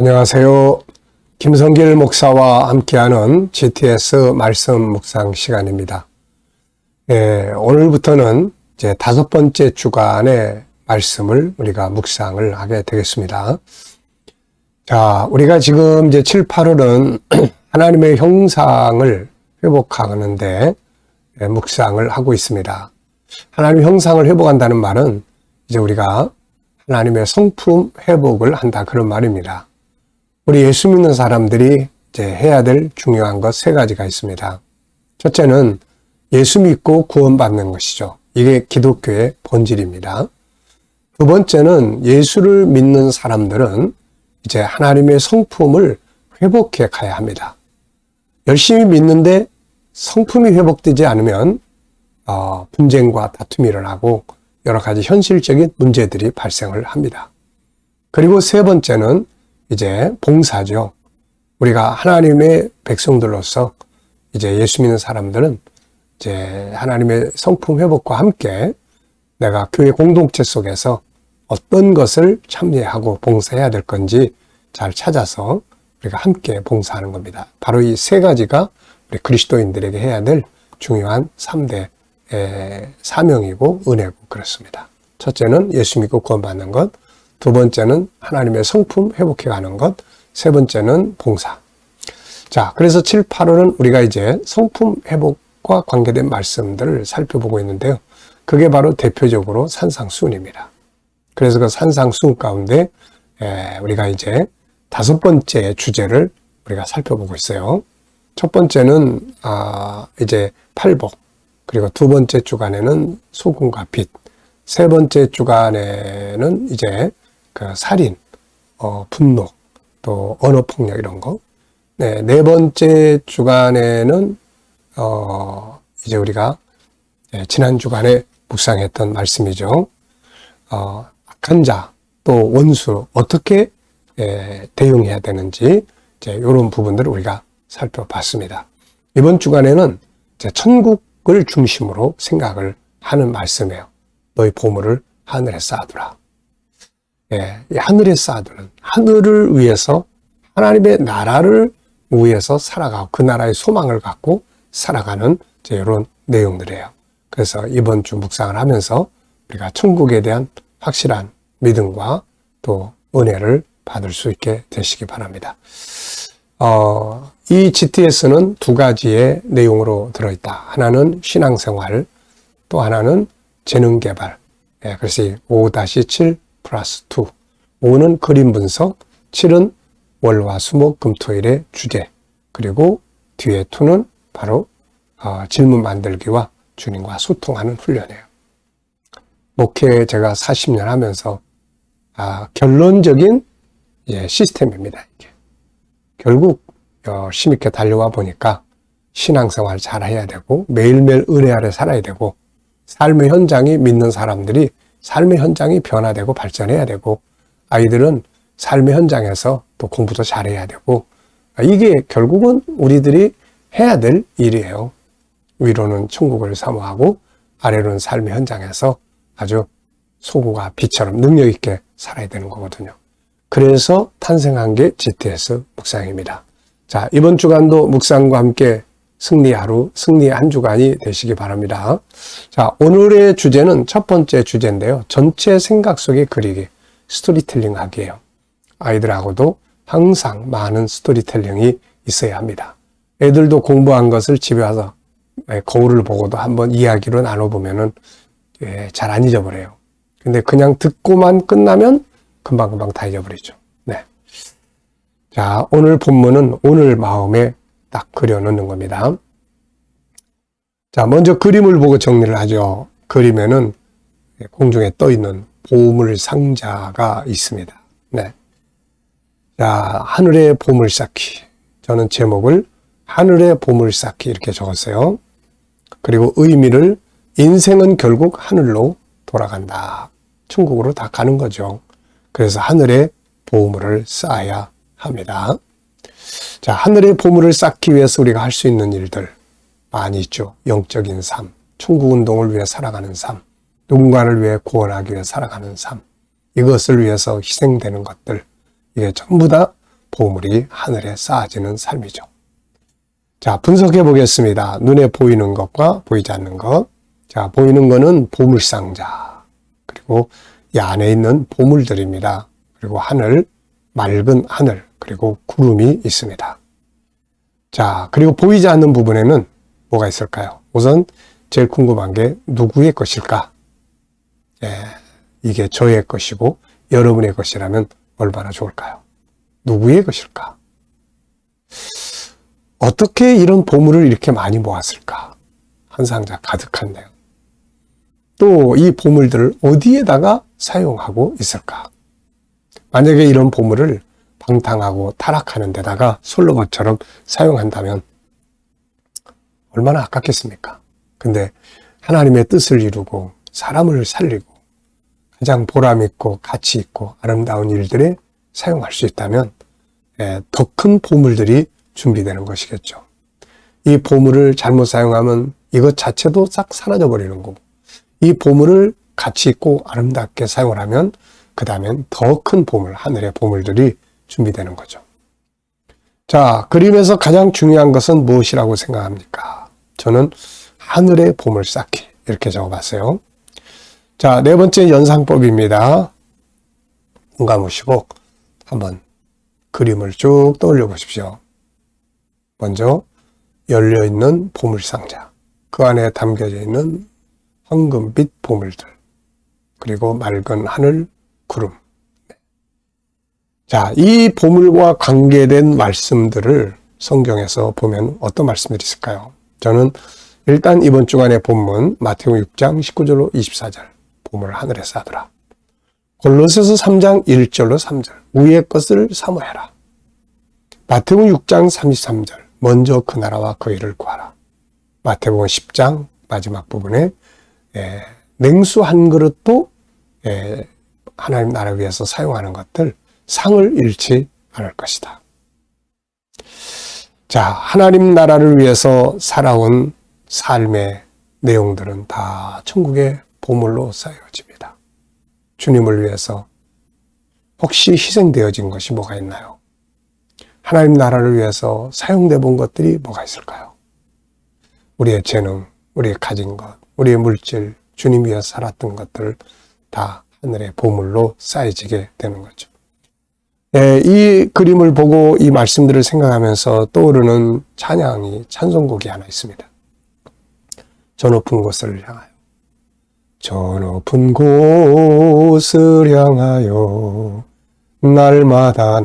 안녕하세요. 김성길 목사와 함께하는 GTS 말씀 묵상 시간입니다. 오늘부터는 이제 5번째 주간의 말씀을 우리가 묵상을 하게 되겠습니다. 자, 우리가 지금 이제 7, 8월은 하나님의 형상을 회복하는데 묵상을 하고 있습니다. 하나님의 형상을 회복한다는 말은 이제 우리가 하나님의 성품 회복을 한다, 그런 말입니다. 우리 예수 믿는 사람들이 이제 해야 될 중요한 것 3가지가 있습니다. 첫째는 예수 믿고 구원받는 것이죠. 이게 기독교의 본질입니다. 두 번째는 예수를 믿는 사람들은 이제 하나님의 성품을 회복해 가야 합니다. 열심히 믿는데 성품이 회복되지 않으면 분쟁과 다툼이 일어나고 여러 가지 현실적인 문제들이 발생을 합니다. 그리고 3번째는 이제 봉사죠. 우리가 하나님의 백성들로서 이제 예수 믿는 사람들은 이제 하나님의 성품 회복과 함께 내가 교회 공동체 속에서 어떤 것을 참여하고 봉사해야 될 건지 잘 찾아서 우리가 함께 봉사하는 겁니다. 바로 이 3가지가 우리 그리스도인들에게 해야 될 중요한 3대 사명이고 은혜고 그렇습니다. 첫째는 예수 믿고 구원받는 것, 두 번째는 하나님의 성품 회복해가는 것, 3번째는 봉사. 자, 그래서 7, 8월은 우리가 이제 성품 회복과 관계된 말씀들을 살펴보고 있는데요. 그게 바로 대표적으로 산상수훈입니다. 그래서 그 산상수훈 가운데 우리가 이제 5번째 주제를 우리가 살펴보고 있어요. 첫 번째는 이제 팔복, 그리고 2번째 주간에는 소금과 빛, 3번째 주간에는 이제 그 살인, 분노, 또 언어폭력 이런 거. 네, 4번째 주간에는 이제 우리가 지난 주간에 묵상했던 말씀이죠. 악한 자, 또 원수 어떻게 대응해야 되는지 이제 이런 부분들을 우리가 살펴봤습니다. 이번 주간에는 이제 천국을 중심으로 생각을 하는 말씀이에요. 너희 보물을 하늘에 쌓아두라. 이 하늘에 쌓아두는, 하늘을 위해서 하나님의 나라를 위해서 살아가고 그 나라의 소망을 갖고 살아가는 이제 이런 내용들이에요. 그래서 이번 주 묵상을 하면서 우리가 천국에 대한 확실한 믿음과 또 은혜를 받을 수 있게 되시기 바랍니다. 이 GTS는 2가지의 내용으로 들어있다. 하나는 신앙생활, 또 하나는 재능개발. 그래서 5-7 플러스 2. 5는 그림 분석, 7은 월화수목 금토일의 주제, 그리고 뒤에 2는 바로 질문 만들기와 주님과 소통하는 훈련이에요. 목회 제가 40년 하면서 결론적인 시스템입니다. 이게. 결국 열심히 이렇게 달려와 보니까 신앙생활 잘 해야 되고 매일매일 은혜 아래 살아야 되고 삶의 현장이 믿는 사람들이 삶의 현장이 변화되고 발전해야 되고 아이들은 삶의 현장에서 또 공부도 잘해야 되고 이게 결국은 우리들이 해야 될 일이에요. 위로는 천국을 사모하고 아래로는 삶의 현장에서 아주 소금과 빛처럼 능력 있게 살아야 되는 거거든요. 그래서 탄생한 게 GTS 묵상입니다. 자, 이번 주간도 묵상과 함께 승리 하루, 승리 한 주간이 되시기 바랍니다. 자, 오늘의 주제는 첫 번째 주제인데요. 전체 생각 속에 그리기, 스토리텔링 하기예요. 아이들하고도 항상 많은 스토리텔링이 있어야 합니다. 애들도 공부한 것을 집에 와서 거울을 보고도 한번 이야기로 나눠보면은 잘 안 잊어버려요. 근데 그냥 듣고만 끝나면 금방금방 다 잊어버리죠. 네. 자, 오늘 본문은 오늘 마음에 딱 그려놓는 겁니다. 자, 먼저 그림을 보고 정리를 하죠. 그림에는 공중에 떠 있는 보물 상자가 있습니다. 네. 자, 하늘의 보물 쌓기. 저는 제목을 하늘의 보물 쌓기 이렇게 적었어요. 그리고 의미를 인생은 결국 하늘로 돌아간다. 천국으로 다 가는 거죠. 그래서 하늘에 보물을 쌓아야 합니다. 자, 하늘의 보물을 쌓기 위해서 우리가 할 수 있는 일들 많이 있죠. 영적인 삶, 천국 운동을 위해 살아가는 삶, 누군가를 위해 구원하기 위해 살아가는 삶, 이것을 위해서 희생되는 것들, 이게 전부 다 보물이 하늘에 쌓아지는 삶이죠. 자, 분석해 보겠습니다. 눈에 보이는 것과 보이지 않는 것. 자, 보이는 것은 보물상자, 그리고 이 안에 있는 보물들입니다. 그리고 하늘, 맑은 하늘, 그리고 구름이 있습니다. 자, 그리고 보이지 않는 부분에는 뭐가 있을까요? 우선 제일 궁금한 게 누구의 것일까? 이게 저의 것이고 여러분의 것이라면 얼마나 좋을까요? 누구의 것일까? 어떻게 이런 보물을 이렇게 많이 모았을까? 한 상자 가득한데요. 또 이 보물들을 어디에다가 사용하고 있을까? 만약에 이런 보물을 방탕하고 타락하는 데다가 솔로몬처럼 사용한다면 얼마나 아깝겠습니까? 근데 하나님의 뜻을 이루고 사람을 살리고 가장 보람있고 가치있고 아름다운 일들에 사용할 수 있다면 더 큰 보물들이 준비되는 것이겠죠. 이 보물을 잘못 사용하면 이것 자체도 싹 사라져 버리는 거고, 이 보물을 가치있고 아름답게 사용을 하면 그 다음엔 더 큰 보물, 하늘의 보물들이 준비되는 거죠. 자, 그림에서 가장 중요한 것은 무엇이라고 생각합니까? 저는 하늘의 보물 쌓기, 이렇게 적어봤어요. 자, 네 번째 연상법입니다. 눈 감으시고 한번 그림을 쭉 떠올려 보십시오. 먼저 열려있는 보물상자, 그 안에 담겨져 있는 황금빛 보물들, 그리고 맑은 하늘, 구름. 자, 이 보물과 관계된 말씀들을 성경에서 보면 어떤 말씀들이 있을까요? 저는 일단 이번 주간의 본문 마태복음 6장 19절로 24절, 보물을 하늘에 쌓아두라. 골로새서 3장 1절로 3절, 위의 것을 사모해라. 마태복음 6장 33절, 먼저 그 나라와 그 일을 구하라. 마태복음 10장 마지막 부분에 냉수 한 그릇도 하나님 나라 위해서 사용하는 것들, 상을 잃지 않을 것이다. 자, 하나님 나라를 위해서 살아온 삶의 내용들은 다 천국의 보물로 쌓여집니다. 주님을 위해서 혹시 희생되어진 것이 뭐가 있나요? 하나님 나라를 위해서 사용돼 본 것들이 뭐가 있을까요? 우리의 재능, 우리의 가진 것, 우리의 물질, 주님 위해서 살았던 것들 다 하늘의 보물로 쌓여지게 되는 거죠. 이 그림을 보고 이 말씀들을 생각하면서 떠오르는 찬양이, 찬송곡이 하나 있습니다. 저 높은 곳을 향하여, 저 높은 곳을 향하여 날마다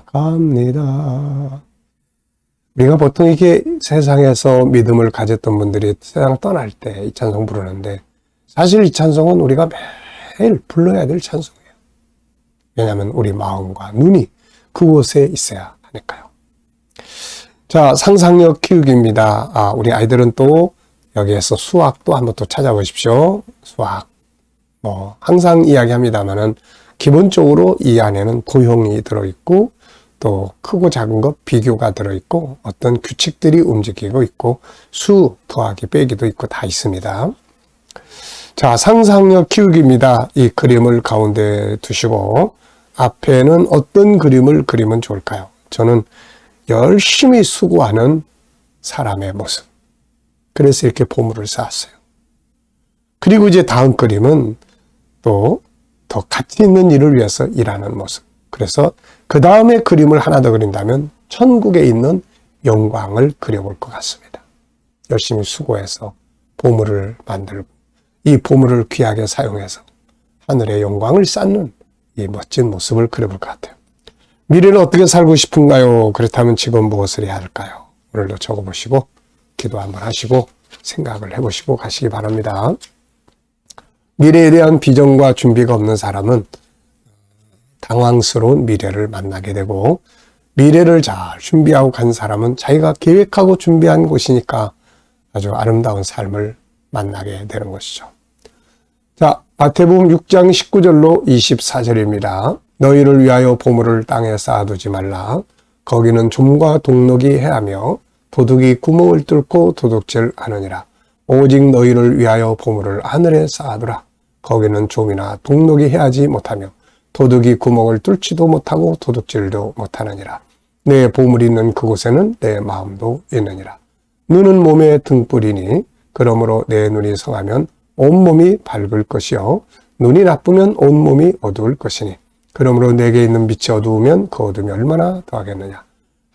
나아갑니다. 우리가 보통 이게 세상에서 믿음을 가졌던 분들이 세상 떠날 때 이 찬송 부르는데, 사실 이 찬송은 우리가 매일 불러야 될 찬송이에요. 왜냐하면 우리 마음과 눈이 그곳에 있어야 하니까요. 자, 상상력 키우기입니다. 우리 아이들은 또 여기에서 수학도 한번 또 찾아보십시오. 수학. 항상 이야기합니다만은 기본적으로 이 안에는 도형이 들어있고, 또 크고 작은 것 비교가 들어있고, 어떤 규칙들이 움직이고 있고, 수, 더하기, 빼기도 있고 다 있습니다. 자, 상상력 키우기입니다. 이 그림을 가운데 두시고 앞에는 어떤 그림을 그리면 좋을까요? 저는 열심히 수고하는 사람의 모습. 그래서 이렇게 보물을 쌓았어요. 그리고 이제 다음 그림은 또 더 가치 있는 일을 위해서 일하는 모습. 그래서 그 다음에 그림을 하나 더 그린다면 천국에 있는 영광을 그려볼 것 같습니다. 열심히 수고해서 보물을 만들고 이 보물을 귀하게 사용해서 하늘의 영광을 쌓는 이 멋진 모습을 그려볼 것 같아요. 미래를 어떻게 살고 싶은가요? 그렇다면 지금 무엇을 해야 할까요? 오늘도 적어보시고 기도 한번 하시고 생각을 해보시고 가시기 바랍니다. 미래에 대한 비전과 준비가 없는 사람은 당황스러운 미래를 만나게 되고, 미래를 잘 준비하고 간 사람은 자기가 계획하고 준비한 곳이니까 아주 아름다운 삶을 만나게 되는 것이죠. 자, 마태복음 6장 19절로 24절입니다. 너희를 위하여 보물을 땅에 쌓아두지 말라. 거기는 좀과 동록이 해하며 도둑이 구멍을 뚫고 도둑질 하느니라. 오직 너희를 위하여 보물을 하늘에 쌓아두라. 거기는 좀이나 동록이 해하지 못하며 도둑이 구멍을 뚫지도 못하고 도둑질도 못하느니라. 내 보물이 있는 그곳에는 내 마음도 있느니라. 눈은 몸의 등불이니 그러므로 내 눈이 성하면 온몸이 밝을 것이요 눈이 나쁘면 온몸이 어두울 것이니 그러므로 내게 있는 빛이 어두우면 그 어둠이 얼마나 더하겠느냐.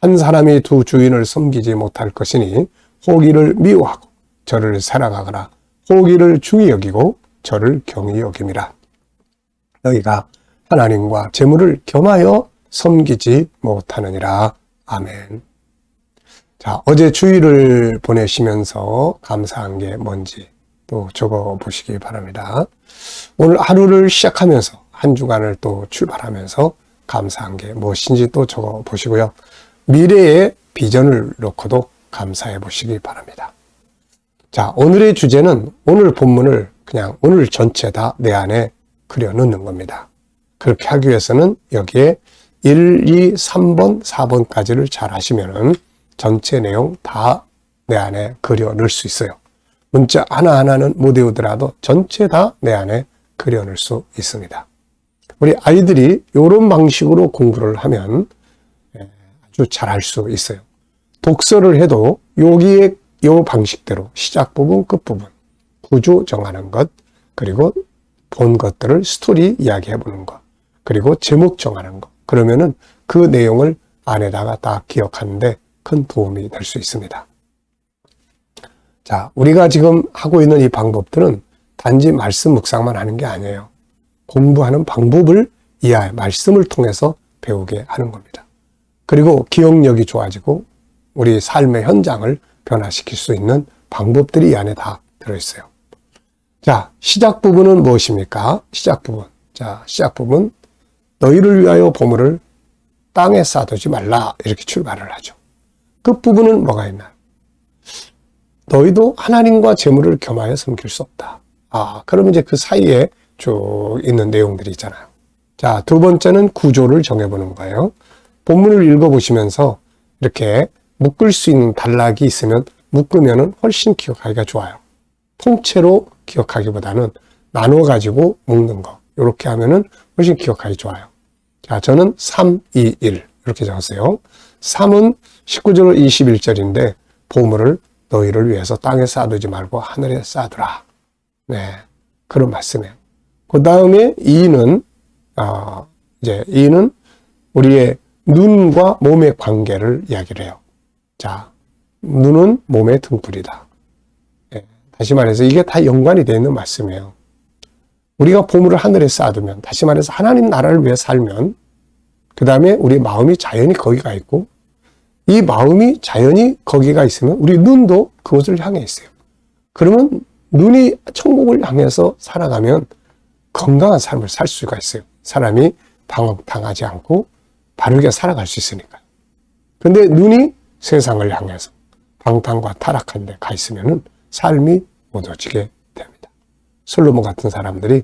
한 사람이 두 주인을 섬기지 못할 것이니 호기를 미워하고 저를 사랑하거나 호기를 중히 여기고 저를 경히 여김이라. 너희가 하나님과 재물을 겸하여 섬기지 못하느니라. 아멘. 자, 어제 주일을 보내시면서 감사한 게 뭔지 또 적어 보시기 바랍니다. 오늘 하루를 시작하면서 한 주간을 또 출발하면서 감사한 게 무엇인지 또 적어 보시고요. 미래의 비전을 놓고도 감사해 보시기 바랍니다. 자, 오늘의 주제는 오늘 본문을 그냥 오늘 전체 다 내 안에 그려 넣는 겁니다. 그렇게 하기 위해서는 여기에 1, 2, 3번, 4번까지를 잘 하시면은 전체 내용 다 내 안에 그려 넣을 수 있어요. 문자 하나하나는 못 외우더라도 전체 다 내 안에 그려 넣을 수 있습니다. 우리 아이들이 이런 방식으로 공부를 하면 아주 잘할 수 있어요. 독서를 해도 여기에 이 방식대로 시작 부분, 끝 부분, 구조 정하는 것, 그리고 본 것들을 스토리 이야기해 보는 것, 그리고 제목 정하는 것. 그러면은 그 내용을 안에다가 다 기억하는데 큰 도움이 될 수 있습니다. 자, 우리가 지금 하고 있는 이 방법들은 단지 말씀 묵상만 하는 게 아니에요. 공부하는 방법을 말씀을 통해서 배우게 하는 겁니다. 그리고 기억력이 좋아지고 우리 삶의 현장을 변화시킬 수 있는 방법들이 이 안에 다 들어있어요. 자, 시작 부분은 무엇입니까? 시작 부분. 자, 시작 부분. 너희를 위하여 보물을 땅에 쌓아두지 말라. 이렇게 출발을 하죠. 끝 부분은 뭐가 있나요? 너희도 하나님과 재물을 겸하여 섬길 수 없다. 그러면 이제 그 사이에 쭉 있는 내용들이 있잖아요. 자, 두 번째는 구조를 정해보는 거예요. 본문을 읽어보시면서 이렇게 묶을 수 있는 단락이 있으면 묶으면 훨씬 기억하기가 좋아요. 통째로 기억하기보다는 나눠가지고 묶는 거. 이렇게 하면은 훨씬 기억하기 좋아요. 자, 저는 3, 2, 1 이렇게 적었어요. 3은 19절 21절인데 보물을 너희를 위해서 땅에 쌓아두지 말고 하늘에 쌓아두라. 네, 그런 말씀이에요. 그 다음에 2는 이제 2는 우리의 눈과 몸의 관계를 이야기를 해요. 자, 눈은 몸의 등불이다. 네, 다시 말해서 이게 다 연관이 되어 있는 말씀이에요. 우리가 보물을 하늘에 쌓아두면, 다시 말해서 하나님 나라를 위해 살면, 그 다음에 우리 마음이 자연히 거기가 있고, 이 마음이 자연히 거기가 있으면 우리 눈도 그것을 향해 있어요. 그러면 눈이 천국을 향해서 살아가면 건강한 삶을 살 수가 있어요. 사람이 방황당하지 않고 바르게 살아갈 수 있으니까요. 그런데 눈이 세상을 향해서 방탕과 타락한 데 가 있으면 삶이 무너지게 됩니다. 솔로몬 같은 사람들이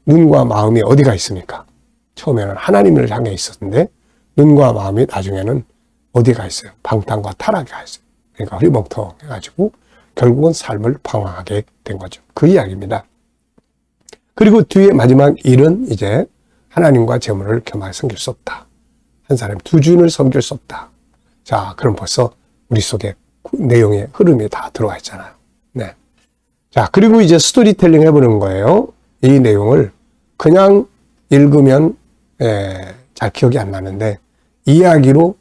눈과 마음이 어디가 있습니까? 처음에는 하나님을 향해 있었는데 눈과 마음이 나중에는 어디가 있어요? 방탕과 타락에 가 있어요. 그러니까 흐리멍텅해가지고 결국은 삶을 방황하게 된 거죠. 그 이야기입니다. 그리고 뒤에 마지막 일은 이제 하나님과 재물을 겸하여 섬길 수 없다. 한 사람이 두 주인을 섬길 수 없다. 자, 그럼 벌써 우리 속에 내용의 흐름이 다 들어가 있잖아요. 네. 자, 그리고 이제 스토리텔링 해보는 거예요. 이 내용을 그냥 읽으면 잘 기억이 안 나는데 이야기로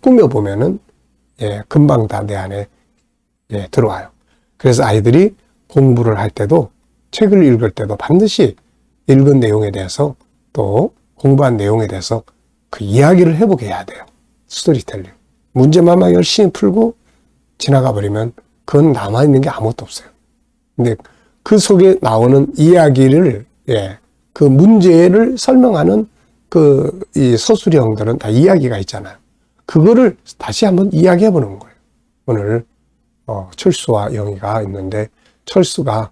꾸며보면은 금방 다 내 안에 들어와요. 그래서 아이들이 공부를 할 때도 책을 읽을 때도 반드시 읽은 내용에 대해서 또 공부한 내용에 대해서 그 이야기를 해보게 해야 돼요. 스토리텔링. 문제만 막 열심히 풀고 지나가 버리면 그건 남아있는 게 아무것도 없어요. 근데 그 속에 나오는 이야기를, 그 문제를 설명하는 이 서술형들은 다 이야기가 있잖아요. 그거를 다시 한번 이야기해 보는 거예요. 오늘, 철수와 영희가 있는데, 철수가,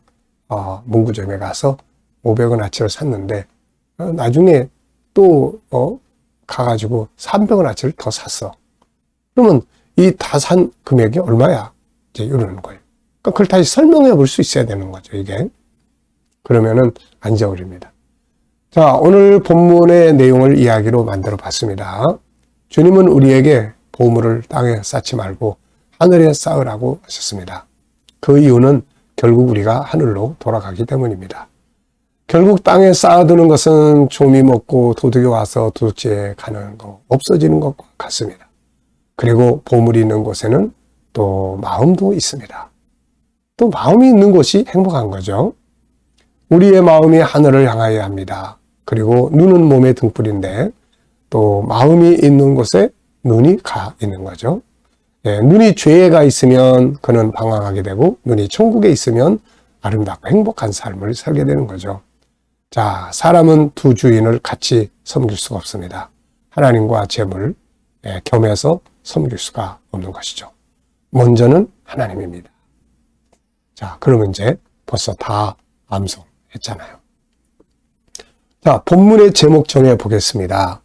문구점에 가서 500원어치를 샀는데, 나중에 또, 가가지고 300원어치를 더 샀어. 그러면 이 다 산 금액이 얼마야? 이제 이러는 거예요. 그러니까 그걸 다시 설명해 볼 수 있어야 되는 거죠, 이게. 그러면은 안 잊어버립니다. 자, 오늘 본문의 내용을 이야기로 만들어 봤습니다. 주님은 우리에게 보물을 땅에 쌓지 말고 하늘에 쌓으라고 하셨습니다. 그 이유는 결국 우리가 하늘로 돌아가기 때문입니다. 결국 땅에 쌓아두는 것은 좀이 먹고 도둑이 와서 도둑질에 가는 거, 없어지는 것과 같습니다. 그리고 보물이 있는 곳에는 또 마음도 있습니다. 또 마음이 있는 곳이 행복한 거죠. 우리의 마음이 하늘을 향하여야 합니다. 그리고 눈은 몸의 등불인데 또 마음이 있는 곳에 눈이 가 있는 거죠. 눈이 죄에 가 있으면 그는 방황하게 되고 눈이 천국에 있으면 아름답고 행복한 삶을 살게 되는 거죠. 자, 사람은 두 주인을 같이 섬길 수가 없습니다. 하나님과 재물, 겸해서 섬길 수가 없는 것이죠. 먼저는 하나님입니다. 자, 그러면 이제 벌써 다 암송했잖아요. 자, 본문의 제목 정해보겠습니다.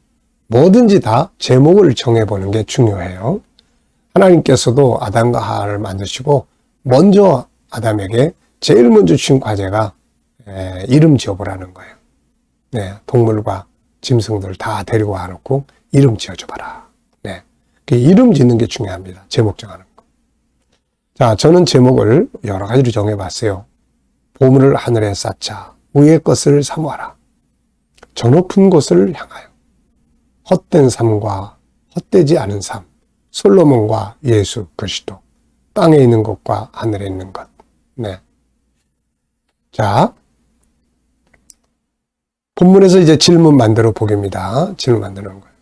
뭐든지 다 제목을 정해보는 게 중요해요. 하나님께서도 아담과 하와를 만드시고 먼저 아담에게 제일 먼저 주신 과제가 이름 지어보라는 거예요. 네, 동물과 짐승들 다 데리고 와놓고 이름 지어줘봐라. 네, 이름 짓는 게 중요합니다. 제목 정하는 거. 자, 저는 제목을 여러 가지로 정해봤어요. 보물을 하늘에 쌓자. 위의 것을 사모하라. 저 높은 곳을 향하여. 헛된 삶과 헛되지 않은 삶. 솔로몬과 예수 그리스도. 땅에 있는 것과 하늘에 있는 것. 네. 자, 본문에서 이제 질문 만들어 보기입니다. 질문 만드는 거예요.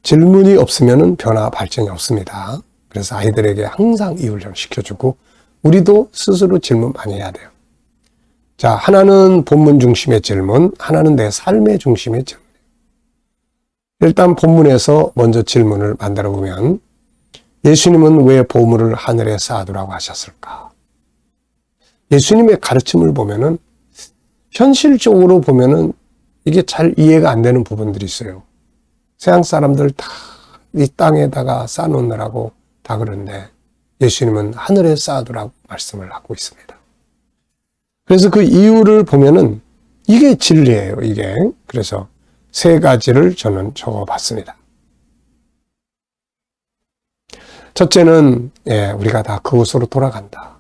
질문이 없으면 변화 발전이 없습니다. 그래서 아이들에게 항상 이유를 좀 시켜주고 우리도 스스로 질문 많이 해야 돼요. 자, 하나는 본문 중심의 질문, 하나는 내 삶의 중심의 질문. 일단 본문에서 먼저 질문을 만들어 보면 예수님은 왜 보물을 하늘에 쌓아두라고 하셨을까? 예수님의 가르침을 보면은 현실적으로 보면은 이게 잘 이해가 안 되는 부분들이 있어요. 세상 사람들 다 이 땅에다가 쌓아놓느라고 다 그런데 예수님은 하늘에 쌓아두라고 말씀을 하고 있습니다. 그래서 그 이유를 보면은 이게 진리예요, 이게. 그래서 세 가지를 저는 적어봤습니다. 첫째는 우리가 다 그곳으로 돌아간다.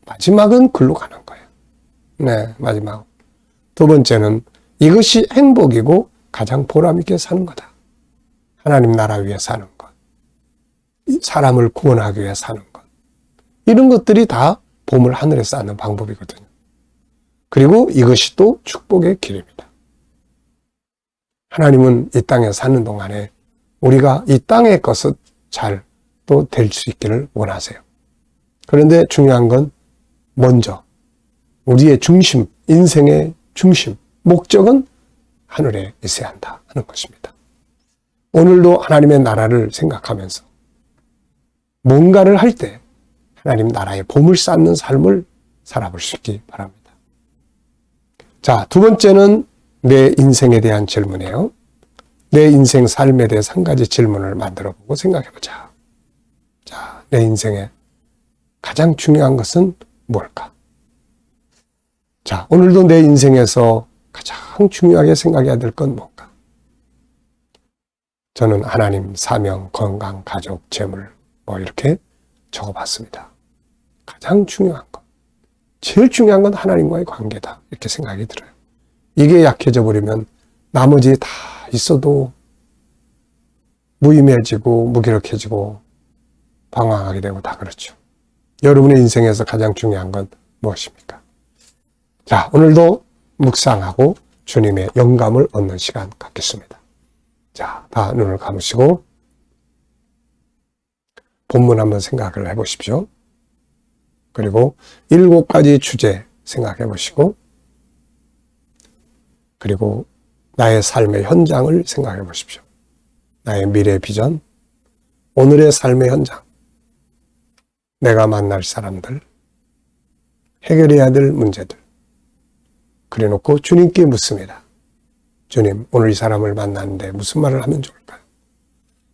마지막은 글로 가는 거예요. 네, 마지막. 두 번째는 이것이 행복이고 가장 보람 있게 사는 거다. 하나님 나라 위해 사는 것. 사람을 구원하기 위해 사는 것. 이런 것들이 다 보물 하늘에 쌓는 방법이거든요. 그리고 이것이 또 축복의 길입니다. 하나님은 이 땅에 사는 동안에 우리가 이 땅의 것을 잘 또 될 수 있기를 원하세요. 그런데 중요한 건 먼저 우리의 중심, 인생의 중심, 목적은 하늘에 있어야 한다 하는 것입니다. 오늘도 하나님의 나라를 생각하면서 뭔가를 할 때 하나님 나라의 보물 쌓는 삶을 살아볼 수 있기 바랍니다. 자, 두 번째는 내 인생에 대한 질문이에요. 내 인생 삶에 대해서 한 가지 질문을 만들어보고 생각해보자. 자, 내 인생에 가장 중요한 것은 뭘까? 자, 오늘도 내 인생에서 가장 중요하게 생각해야 될 건 뭔가? 저는 하나님, 사명, 건강, 가족, 재물 이렇게 적어봤습니다. 가장 중요한 것. 제일 중요한 건 하나님과의 관계다. 이렇게 생각이 들어요. 이게 약해져 버리면 나머지 다 있어도 무의미해지고 무기력해지고 방황하게 되고 다 그렇죠. 여러분의 인생에서 가장 중요한 건 무엇입니까? 자, 오늘도 묵상하고 주님의 영감을 얻는 시간 갖겠습니다. 자, 다 눈을 감으시고 본문 한번 생각을 해보십시오. 그리고 7가지 주제 생각해 보시고 그리고 나의 삶의 현장을 생각해 보십시오. 나의 미래 비전, 오늘의 삶의 현장, 내가 만날 사람들, 해결해야 될 문제들. 그래놓고 주님께 묻습니다. 주님, 오늘 이 사람을 만났는데 무슨 말을 하면 좋을까요?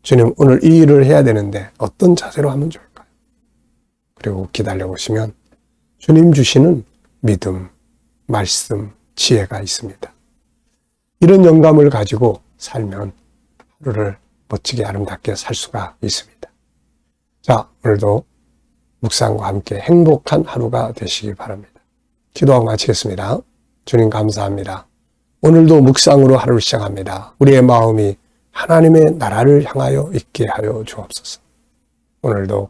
주님, 오늘 이 일을 해야 되는데 어떤 자세로 하면 좋을까요? 그리고 기다려 보시면 주님 주시는 믿음, 말씀, 지혜가 있습니다. 이런 영감을 가지고 살면 하루를 멋지게 아름답게 살 수가 있습니다. 자, 오늘도 묵상과 함께 행복한 하루가 되시기 바랍니다. 기도하고 마치겠습니다. 주님 감사합니다. 오늘도 묵상으로 하루를 시작합니다. 우리의 마음이 하나님의 나라를 향하여 있게 하여 주옵소서. 오늘도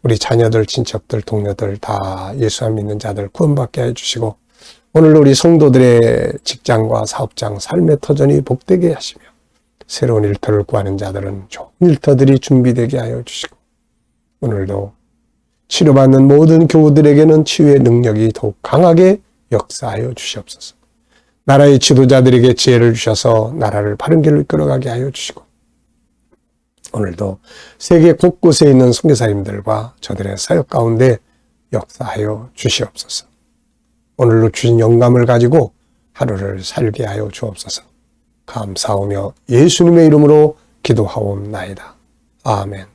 우리 자녀들, 친척들, 동료들 다 예수 안 믿는 자들 구원받게 해주시고 오늘도 우리 성도들의 직장과 사업장, 삶의 터전이 복되게 하시며 새로운 일터를 구하는 자들은 좋은 일터들이 준비되게 하여 주시고 오늘도 치료받는 모든 교우들에게는 치유의 능력이 더욱 강하게 역사하여 주시옵소서. 나라의 지도자들에게 지혜를 주셔서 나라를 바른 길로 이끌어가게 하여 주시고 오늘도 세계 곳곳에 있는 선교사님들과 저들의 사역 가운데 역사하여 주시옵소서. 오늘로 주신 영감을 가지고 하루를 살게 하여 주옵소서. 감사하며 예수님의 이름으로 기도하옵나이다. 아멘.